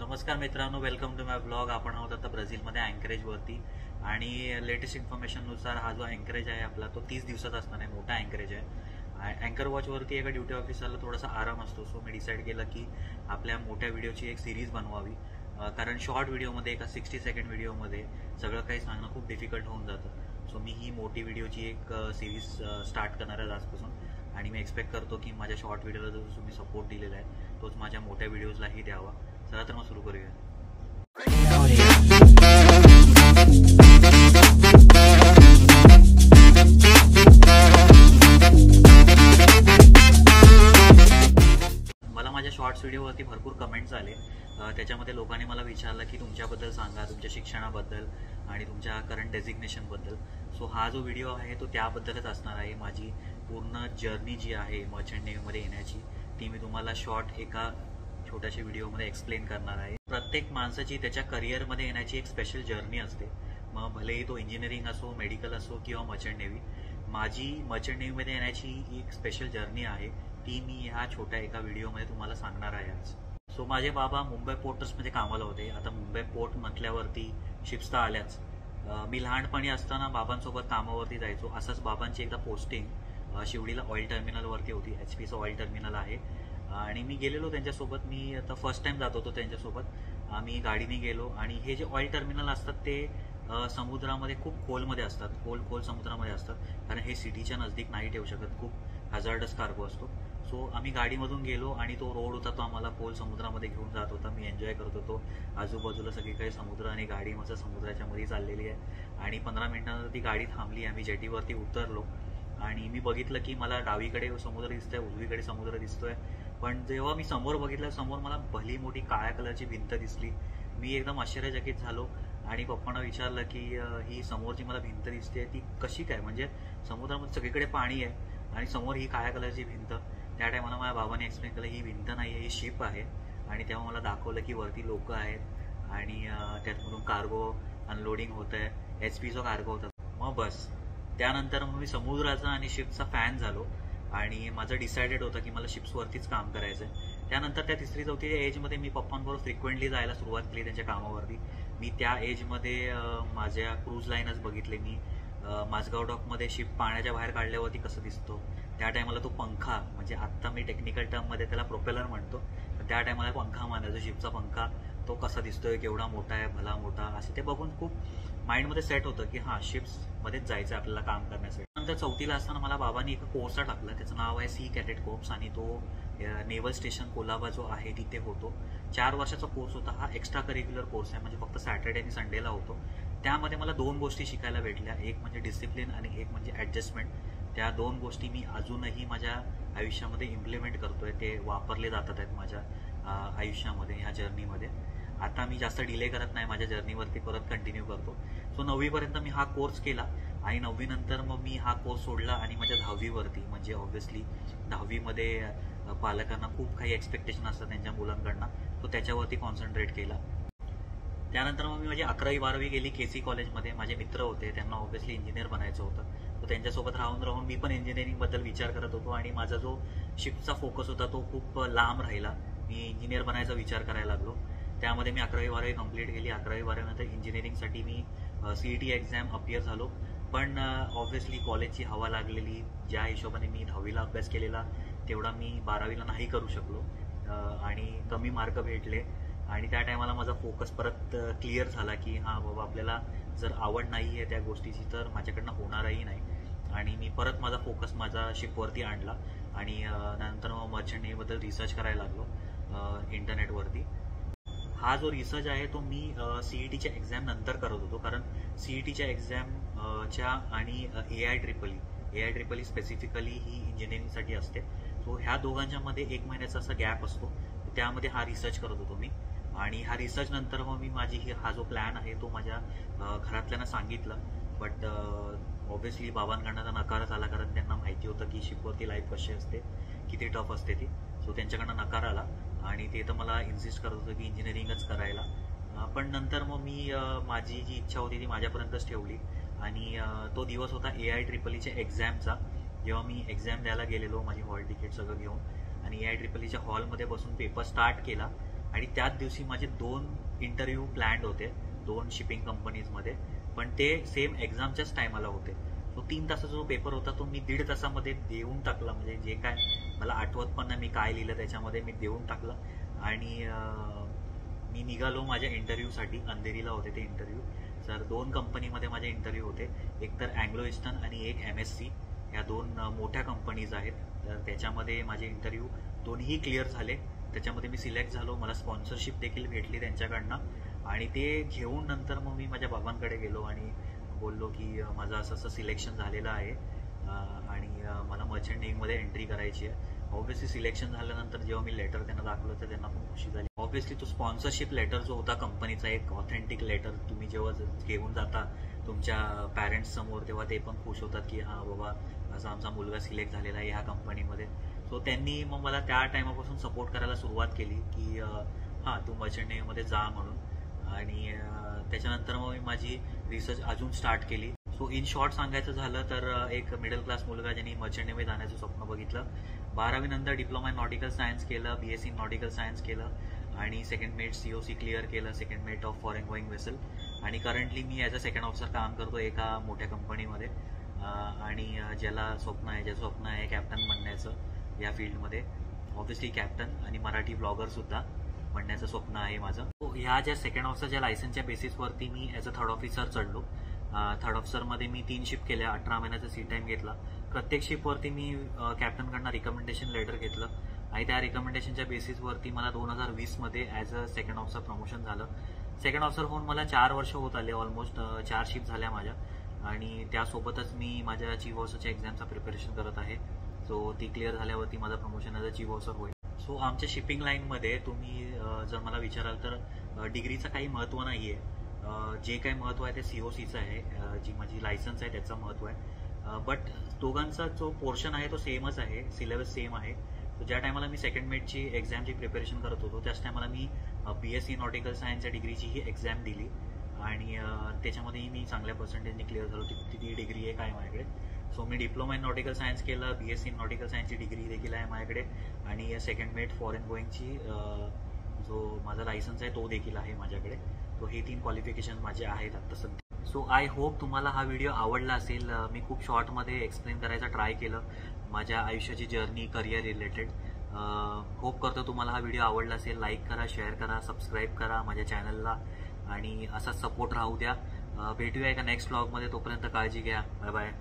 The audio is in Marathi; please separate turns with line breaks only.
नमस्कार मित्रांनो, वेलकम टू माय ब्लॉग. आपण आहोत आता ब्राझीलमध्ये अँकरेजवरती आणि लेटेस्ट इन्फॉर्मेशननुसार हा जो अँकरेज आहे आपला तो 30 दिवसाचा असणार आहे. मोठा अँकरेज आहे. अँकर वॉचवरती एका ड्युटी ऑफिसरला थोडासा आराम असतो. सो मी डिसाईड केलं की आपल्या मोठ्या व्हिडिओची एक सिरीज बनवावी, कारण शॉर्ट व्हिडिओमध्ये एका 60 सेकंड व्हिडिओमध्ये सगळं काही सांगणं खूप डिफिकल्ट होऊन जातं. सो मी ही मोठी व्हिडिओची एक सिरीज स्टार्ट करणार आहे आजपासून आणि मी एक्सपेक्ट करतो की माझ्या शॉर्ट व्हिडिओला जो तुम्ही सपोर्ट दिलेला आहे तोच माझ्या मोठ्या व्हिडिओजलाही द्यावा. चला तर मग सुरू करूया. मला माझ्या शॉर्ट्स व्हिडिओवरती भरपूर कमेंट्स आले. त्याच्यामध्ये लोकांनी मला विचारलं की तुमच्याबद्दल सांगा, तुमच्या शिक्षणाबद्दल आणि तुमच्या करंट डेझिग्नेशनबद्दल. सो हा जो व्हिडिओ आहे तो त्याबद्दलच असणार आहे. माझी पूर्ण जर्नी जी आहे मर्चंट नेव्हीमध्ये येण्याची ती मी तुम्हाला शॉर्ट एका छोट्याशा व्हिडिओमध्ये एक्सप्लेन करणार आहे. प्रत्येक माणसाची त्याच्या करिअरमध्ये येण्याची एक स्पेशल जर्नी असते. मग भलेही तो इंजिनिअरिंग असो, मेडिकल असो किंवा मर्चंट नेव्ही. माझी मर्चंट नेव्हीमध्ये येण्याची एक स्पेशल जर्नी आहे, ती मी ह्या छोट्या एका व्हिडिओमध्ये तुम्हाला सांगणार आहे आज. सो माझे बाबा मुंबई पोर्ट ट्रस्टमध्ये कामाला होते. आता मुंबई पोर्ट म्हटल्यावरती शिप्स तर आल्याच. मी लहानपणी असताना बाबांसोबत कामावरती जायचो. असंच बाबांची एकदा पोस्टिंग शिवडीला ऑइल टर्मिनलवरती होती. HP ऑइल टर्मिनल आहे आणि मी गेलेलो त्यांच्यासोबत. मी आता फर्स्ट टाइम जात होतो त्यांच्यासोबत. आम्ही गाडीने गेलो आणि हे जे ऑइल टर्मिनल असतात ते समुद्रामध्ये खूप खोलमध्ये असतात, खोल समुद्रामध्ये असतात, कारण हे सिटीच्या नजदीक नाही ठेवू शकत. खूप हजार्डस कार्गो असतो. सो आम्ही गाडीमधून गेलो आणि तो रोड होता तो आम्हाला खोल समुद्रामध्ये घेऊन जात होता. मी एन्जॉय करत होतो. आजूबाजूला सगळीकडे समुद्र आणि गाडी माझं समुद्राच्या मध्ये चाललेली आहे. आणि 15 मिनिटांनंतर ती गाडी थांबली. आम्ही जेटीवरती उतरलो आणि मी बघितलं की मला डावीकडे समुद्र दिसतोय, उजवीकडे समुद्र दिसतोय. पण जेव्हा मी समोर बघितलं, समोर मला भली मोठी काळ्या कलरची भिंत दिसली. मी एकदम आश्चर्यचकित झालो आणि पप्पांना विचारलं की ही समोरची मला भिंत दिसते ती कशी काय, म्हणजे समुद्रामध्ये सगळीकडे पाणी आहे आणि समोर ही काळ्या कलरची भिंत. त्या टायमाला माझ्या बाबांनी एक्सप्लेन केलं ही भिंत नाही आहे, ही शिप आहे. आणि तेव्हा मला दाखवलं की वरती लोक आहेत आणि त्यातमधून कार्गो अनलोडिंग होत आहे. HP कार्गो होता. मग बस त्यानंतर मग मी समुद्राचा आणि शिपचा फॅन झालो आणि माझं डिसायडेड होतं की मला शिप्सवरतीच काम करायचं आहे. त्यानंतर त्या 3री-4थीच्या एजमध्ये मी पप्पांबरोबर फ्रिक्वेंटली जायला सुरुवात केली त्यांच्या कामावरती. मी त्या एजमध्ये माझ्या क्रूज लाईनच बघितले. मी माझगाव डॉकमध्ये शिप पाण्याच्या बाहेर काढल्यावरती कसं दिसतो, त्या टायमाला तो पंखा, म्हणजे आत्ता मी टेक्निकल टर्ममध्ये त्याला प्रोपेलर म्हणतो, त्या टायमाला पंखा मानायचो. शिपचा पंखा तो कसा दिसतोय, केवढा मोठा आहे, भला मोठा, असं ते बघून खूप माइंडमध्ये सेट होतं की हां शिप्समध्येच जायचं आपल्याला काम करण्यासाठी. नंतर 4थीला असताना मला बाबांनी एका कोर्सला टाकला. त्याचं नाव आहे सी कॅडेट कोर्स आणि तो नेव्हल स्टेशन कोलाबा जो आहे तिथे होतो. 4 वर्षाचा कोर्स होता. हा एक्स्ट्रा करिक्युलर कोर्स आहे, म्हणजे फक्त सॅटर्डे आणि संडेला होतो. त्यामध्ये मला 2 गोष्टी शिकायला भेटल्या. एक म्हणजे डिसिप्लिन आणि एक म्हणजे ॲडजस्टमेंट. त्या 2 गोष्टी मी अजूनही माझ्या आयुष्यामध्ये इम्प्लिमेंट करतोय. ते वापरले जातात आहेत माझ्या आयुष्यामध्ये, ह्या जर्नीमध्ये. आता मी जास्त डिले करत नाही, माझ्या जर्नीवरती परत कंटिन्यू करतो. सो 9वीपर्यंत मी हा कोर्स केला आणि 9वी नंतर मग मी हा कोर्स सोडला आणि माझ्या 10वीवरती, म्हणजे ऑब्व्हियसली 10वीमध्ये पालकांना खूप काही एक्सपेक्टेशन असतात त्यांच्या मुलांकडनं, तो त्याच्यावरती कॉन्सन्ट्रेट केला. त्यानंतर मग मी माझी 11वी-12वी गेली KC कॉलेजमध्ये. माझे मित्र होते, त्यांना ऑब्व्हियसली इंजिनियर बनायचं होतं. तर त्यांच्यासोबत राहून मी पण इंजिनिअरिंगबद्दल विचार करत होतो आणि माझा जो शिफ्टचा फोकस होता तो खूप लांब राहिला. मी इंजिनियर बनायचा विचार करायला लागलो. त्यामध्ये मी 11वी-12वी कंप्लीट केली. 11वी-12वी नंतर इंजिनिअरिंगसाठी मी CET एक्झाम अपियर झालो. पण ऑब्व्हियसली कॉलेजची हवा लागलेली. ज्या हिशोबाने मी 10वीला अभ्यास केलेला तेवढा मी 12वीला नाही करू शकलो आणि कमी मार्क भेटले. आणि त्या टायमाला माझा फोकस परत क्लिअर झाला की हां बाबा, आपल्याला जर आवड नाही आहे त्या गोष्टीची तर माझ्याकडनं होणारही नाही. आणि मी परत माझा फोकस माझा शिपवरती आणला आणि नंतर मग मर्चंट नेव्हीबद्दल रिसर्च करायला लागलो इंटरनेटवरती. हा जो रिसर्च आहे तो मी CETच्या एक्झाम नंतर करत होतो, कारण CETच्या एक्झामच्या आणि AI स्पेसिफिकली ही इंजिनिअरिंगसाठी असते. सो ह्या दोघांच्या मध्ये 1 महिन्याचा असा गॅप असतो. त्यामध्ये हा रिसर्च करत होतो मी. आणि हा रिसर्च नंतर मग मी हा जो प्लॅन आहे तो माझ्या घरातल्यांना सांगितला. बट ऑब्व्हियसली बाबांकडनं नकारच आला, कारण त्यांना माहिती होतं की शिपवरती लाईफ कशी असते, किती टफ असते ती. सो त्यांच्याकडनं नकार आला आणि ते तर मला इन्सिस्ट करत होतं की इंजिनिअरिंगच करायला. पण नंतर मग मी माझी जी इच्छा होती ती माझ्यापर्यंतच ठेवली. आणि तो दिवस होता AI एक्झामचा, जेव्हा मी एक्झाम द्यायला गेलेलो माझी हॉल तिकीट सगळं घेऊन आणि AI हॉलमध्ये बसून पेपर स्टार्ट केला आणि त्याच दिवशी माझे 2 इंटरव्ह्यू प्लॅन्ड होते 2 शिपिंग कंपनीजमध्ये, पण ते सेम एक्झामच्याच टायमाला होते. तो 3 तासाचा जो पेपर होता तो मी 1.5 तासामध्ये देऊन टाकला. म्हणजे जे काय मला आठवत पण नाही मी काय लिहिलं त्याच्यामध्ये, मी देऊन टाकलं. आणि मी निघालो माझ्या इंटरव्ह्यूसाठी. अंधेरीला होते ते इंटरव्ह्यू. तर 2 कंपनीमध्ये माझे इंटरव्ह्यू होते, एक तर अँग्लो ईस्टर्न आणि एक MSC. ह्या 2 मोठ्या कंपनीज आहेत. तर त्याच्यामध्ये माझे इंटरव्ह्यू दोन्ही क्लिअर झाले. त्याच्यामध्ये मी सिलेक्ट झालो. मला स्पॉन्सरशिप देखील भेटली त्यांच्याकडनं. आणि ते घेऊन नंतर मग मी माझ्या बाबांकडे गेलो आणि बोललो की माझं असं असं सिलेक्शन झालेलं आहे आणि मला मर्चंट नेव्हीमध्ये एंट्री करायची आहे. ऑब्व्हियसली सिलेक्शन झाल्यानंतर जेव्हा मी लेटर त्यांना दाखवलं तर त्यांना पण खुशी झाली. ऑब्व्हियसली तो स्पॉन्सरशिप लेटर जो होता कंपनीचा, एक ऑथेंटिक लेटर तुम्ही जेव्हा घेऊन जाता तुमच्या पॅरेंट्स समोर, तेव्हा ते पण खुश होतात की हां बाबा असा आमचा मुलगा सिलेक्ट झालेला आहे ह्या कंपनीमध्ये. सो त्यांनी मग मला त्या टायमापासून सपोर्ट करायला सुरुवात केली की हां तू मर्चंट नेव्हीमध्ये जा म्हणून. आणि त्याच्यानंतर मग मी माझी रिसर्च अजून स्टार्ट केली. सो इन शॉर्ट सांगायचं झालं तर एक मिडल क्लास मुलगा ज्यांनी मर्चंट नेव्ही जाण्याचं स्वप्न बघितलं. 12वी नंतर डिप्लोमा इन नॉटिकल सायन्स केलं, BSc इन नॉटिकल सायन्स केलं आणि सेकंड मेट COC क्लिअर केलं, second mate of foreign going vessel. आणि करंटली मी ॲज अ सेकंड ऑफिसर काम करतो एका मोठ्या कंपनीमध्ये. आणि ज्याचं स्वप्न आहे कॅप्टन बनण्याचं या फील्डमध्ये. ऑब्व्हियसली कॅप्टन आणि मराठी ब्लॉगर सुद्धा बनण्याचं स्वप्न आहे माझं. ह्या ज्या सेकंड ऑफिसरच्या लायसन्सच्या बेसिसवरती मी ॲज अ थर्ड ऑफिसर चढलो. थर्ड ऑफिसरमध्ये मी 3 शिफ्ट केल्या, 18 महिन्याचा सी टाईम घेतला. प्रत्येक शिफ्टवरती मी कॅप्टनकडनं रिकमेंडेशन लेटर घेतलं आणि त्या रिकमेंडेशनच्या बेसिसवरती मला 2020मध्ये as a second officer promotion झालं. सेकंड ऑफिसर होऊन मला 4 वर्ष होत आले. ऑलमोस्ट 4 शिफ्ट झाल्या माझ्या. आणि त्यासोबतच मी माझ्या चीफ ऑफिसरच्या एक्झामचं प्रिपरेशन करत आहे. सो ती क्लिअर झाल्यावरती माझं promotion as a chief officer होईल. सो आमच्या शिपिंग लाईनमध्ये तुम्ही जर मला विचाराल तर डिग्रीचं काही महत्त्व नाही आहे. जे काही महत्त्व आहे ते COCचं आहे, जी माझी लायसन्स आहे त्याचं महत्त्व आहे. बट दोघांचा जो पोर्शन आहे तो सेमच आहे, सिलेबस सेम आहे. ज्या टायमाला मी सेकंड मेटची एक्झामची प्रिपरेशन करत होतो त्याच टायमाला मी BSc नॉटिकल सायन्सच्या डिग्रीची ही एक्झाम दिली आणि त्याच्यामध्येही मी चांगल्या पर्सेंटेजने क्लिअर झालो. ती डिग्री आहे काय माझ्याकडे. So me diploma in nautical science केलं, BSc इन नॉटिकल सायन्सची डिग्री देखील आहे माझ्याकडे आणि सेकंड मेट फॉरेन गोईंगची जो माझा लायसन्स आहे तो देखील आहे माझ्याकडे. तो हे 3 क्वालिफिकेशन माझे आहेत आत्ता सध्या. सो आय होप तुम्हाला हा व्हिडिओ आवडला असेल. मी खूप शॉर्टमध्ये एक्सप्लेन करायचा ट्राय केलं माझ्या आयुष्याची जर्नी करिअर रिलेटेड. होप करतो तुम्हाला हा व्हिडिओ आवडला असेल. लाईक करा, शेअर करा, सबस्क्राईब करा माझ्या चॅनलला आणि असा सपोर्ट राहू द्या. भेटूया एका नेक्स्ट व्लॉगमध्ये. तोपर्यंत काळजी घ्या. Bye bye.